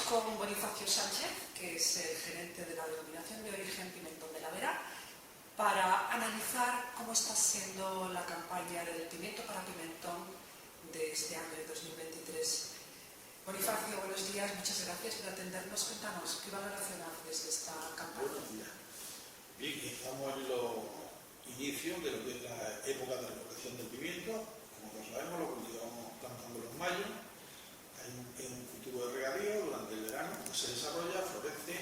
con Bonifacio Sánchez, que es el gerente de la denominación de origen Pimentón de la Vera, para analizar cómo está siendo la campaña del pimiento para pimentón de este año de 2023. Bonifacio, buenos días, muchas gracias por atendernos. Cuéntanos, ¿qué valoración haces de esta campaña? Buenos días. Bien, estamos en los inicios de lo que es la época de recolección del pimiento. Como todos sabemos, lo cultivamos plantándolo en mayo. Hay un cultivo de regadío durante el verano, se desarrolla, florece,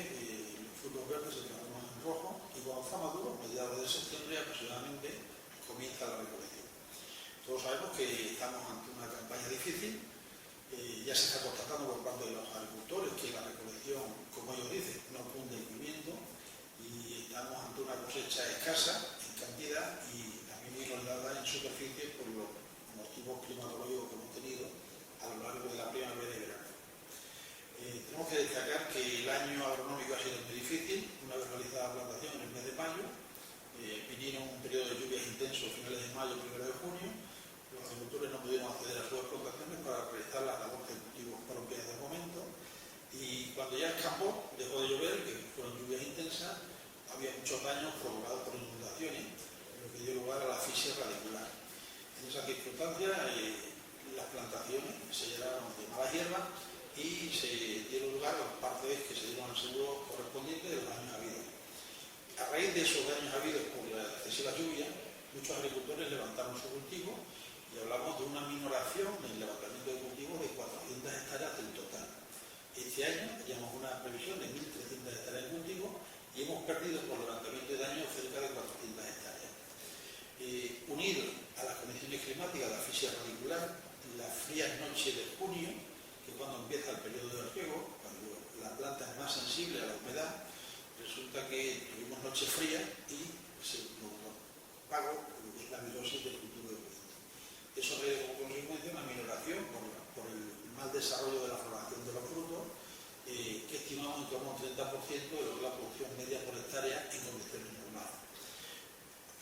los frutos verdes se transforman en rojo y cuando está maduro, a mediados de septiembre aproximadamente, comienza la recolección. Todos sabemos que estamos ante una campaña difícil. Ya se está constatando por parte de los agricultores que la recolección, como ellos dicen, no cunde el pimiento y estamos ante una cosecha escasa en cantidad y también inundada en superficie por los motivos climatológicos que hemos tenido a lo largo de la primavera y verano. Tenemos que destacar que el año agronómico ha sido muy difícil. Una vez realizada la plantación en el mes de mayo, vinieron un periodo de lluvias intensos a finales de mayo, 1 de junio. Los agricultores no pudieron acceder a sus explotaciones para realizar las labores de cultivo propias del momento y cuando ya escapó, dejó de llover, que fueron lluvias intensas, había muchos daños provocados por inundaciones, lo que dio lugar a la asfixia radicular. En esas circunstancias, las plantaciones se llenaron de mala hierba y se dieron lugar a los partes que se dieron al seguro correspondiente de los daños habidos. A raíz de esos daños habidos por la excesiva lluvia, muchos agricultores levantaron su cultivo y hablamos de una minoración en el levantamiento de cultivos de 400 hectáreas del total. Este año teníamos una previsión de 1.300 hectáreas de cultivo y hemos perdido por levantamiento de daños cerca de 400 hectáreas. Unido a las condiciones climáticas de asfixia radicular, las frías noches de junio, que es cuando empieza el periodo de riego, cuando la planta es más sensible a la humedad, resulta que tuvimos noches frías y se propagó la virosis del cultivo de pimiento. Eso trae como consecuencia una minoración por el mal desarrollo de la floración de los frutos, que estimamos en torno a un 30% de lo que es la producción media por hectárea en condiciones normales.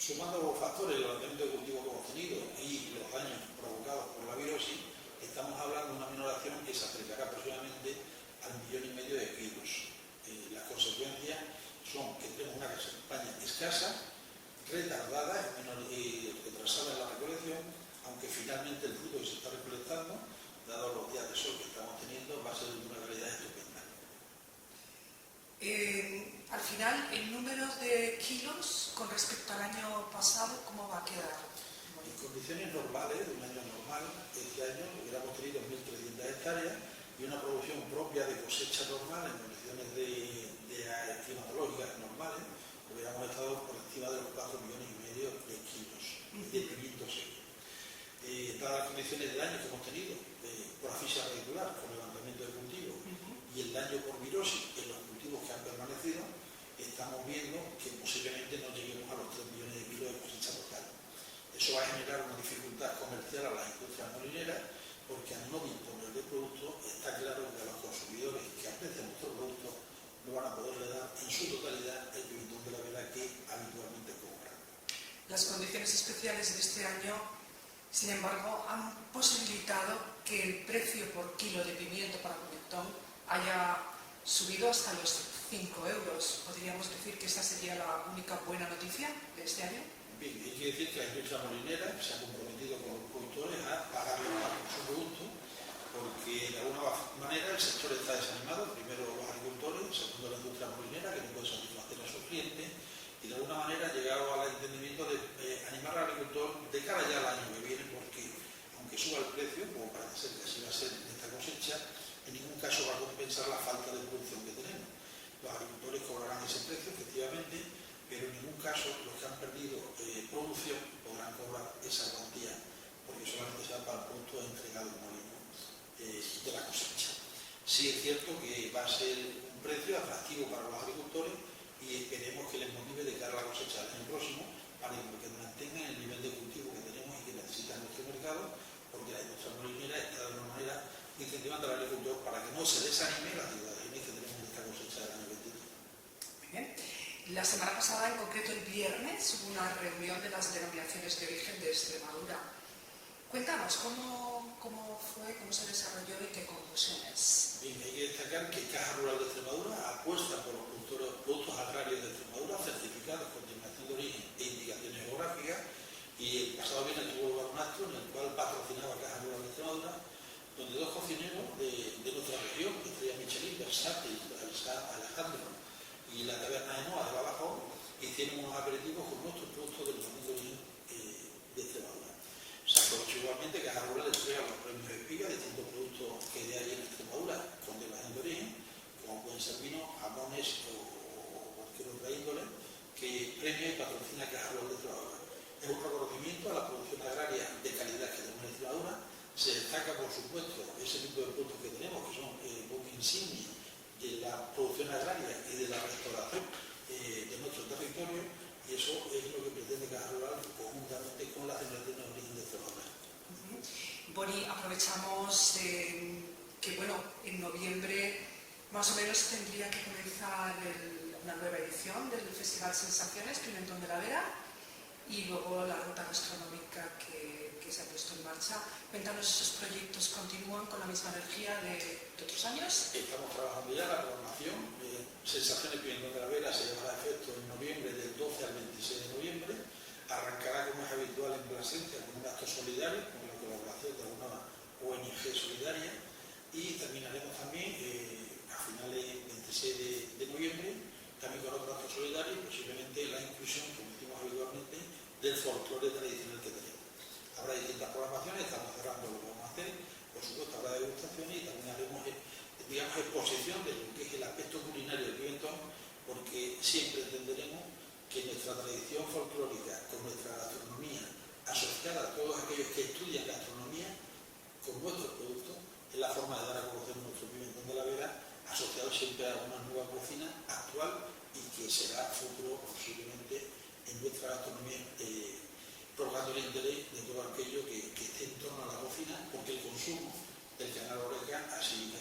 Sumando los factores del levantamiento de cultivo que hemos tenido y los daños provocados por la virosis, estamos hablando de una minoración que se acercará aproximadamente al 1,5 millones de kilos. Las consecuencias son que tenemos una campaña escasa, retardada y retrasada en la recolección, aunque finalmente el fruto que se está recolectando, dado los días de sol que estamos teniendo, va a ser de una calidad estupenda. Al final, el número de kilos con respecto al año pasado, ¿cómo va a quedar? En condiciones normales, de un año normal, este año hubiéramos tenido 1.300 hectáreas y una producción propia de cosecha normal en condiciones de climatológicas normales, hubiéramos estado por encima de los 4,5 millones de kilos de pimiento seco. Dadas las condiciones del año que hemos tenido, por asfixia radicular, por levantamiento de cultivo y el daño por virosis en los cultivos que han permanecido, estamos viendo que posiblemente no lleguemos a los 3 millones de kilos de cosecha total. Eso va a generar una dificultad comercial a las industrias molineras, porque al no disponer de productos, está claro que a los consumidores que aprecian nuestro producto no van a poderle dar en su totalidad el pimentón de la Vera que habitualmente compran. Las condiciones especiales de este año, sin embargo, han posibilitado que el precio por kilo de pimiento para pimentón haya subido hasta los 5 euros. ¿Podríamos decir que esta sería la única buena noticia de este año? Bien, hay que decir que la industria molinera se ha comprometido con los productores a pagarle más por su producto, porque de alguna manera el sector está desanimado, primero los agricultores, segundo la industria molinera, que no puede satisfacer a sus clientes, y de alguna manera ha llegado al entendimiento de animar al agricultor de cara ya al año que viene, porque aunque suba el precio, como parece ser que así va a ser en esta cosecha, en ningún caso va a compensar la falta de producción que tenemos. Los agricultores cobrarán ese precio, efectivamente, pero en ningún caso los que han perdido producción podrán cobrar esa cuantía, porque solamente será para el producto entregado al molino de la cosecha. Sí es cierto que va a ser un precio atractivo para los agricultores y esperemos que les motive de cara a la cosecha del año próximo para que mantengan el nivel de cultivo que tenemos y que necesita nuestro mercado, porque la industria molinera está de alguna manera incentivando al agricultor para que no se desanime las ciudadanía que tenemos en esta cosecha del año 23. Muy bien. La semana pasada, en concreto el viernes, hubo una reunión de las denominaciones de origen de Extremadura. Cuéntanos cómo fue, cómo se desarrolló y qué conclusiones. Bien, hay que destacar que de dos cocineros de nuestra región, Estrella Michelin, versátil, Alejandro y la taberna de Noa de Badajoz, hicieron unos aperitivos con nuestros productos del Jardín de Origen de Extremadura. Se aprovechó igualmente que Caja Rural le entrega los premios Espiga de distintos productos que hay en Extremadura con denominación de origen, como pueden ser vinos, jamones o cualquier otra índole, que premia y patrocina Caja Rural de Extremadura. Es un reconocimiento a la producción agraria de calidad que tenemos en Extremadura. Se destaca, por supuesto, ese tipo de productos que tenemos, que son buque insignia de la producción agraria y de la restauración de nuestro territorio, y eso es lo que pretende Caja Rural conjuntamente con la Denominación de Origen de Extremadura. Boni, aprovechamos que, bueno, en noviembre más o menos tendría que comenzar una nueva edición del Festival Sensaciones Pimentón de la Vera y luego la ruta gastronómica que se ha puesto en marcha. Cuéntanos, ¿esos proyectos continúan con la misma energía de otros años? Estamos trabajando ya la programación. Sensaciones Pimentón de la Vera se llevará a efecto en noviembre, del 12 al 26 de noviembre. Arrancará, como es habitual en Plasencia, con un acto solidario, con la colaboración de una ONG solidaria, y terminaremos también a finales del 26 de noviembre, también con otro acto solidario, y posiblemente la inclusión, como decimos habitualmente, del folclore tradicional que tenemos. Habrá distintas programaciones, estamos cerrando lo que vamos a hacer, por supuesto habrá degustaciones y también haremos, digamos, exposición de lo que es el aspecto culinario del pimentón, porque siempre entenderemos que nuestra tradición folclórica, con nuestra gastronomía, asociada a todos aquellos que estudian gastronomía, con nuestros productos, es la forma de dar a conocer nuestro pimentón de la Vera, asociado siempre a una nueva cocina actual y que será futuro posiblemente en nuestra gastronomía, provocando el interés de todo aquello que esté en torno a la cocina, porque el consumo del canal Oreca así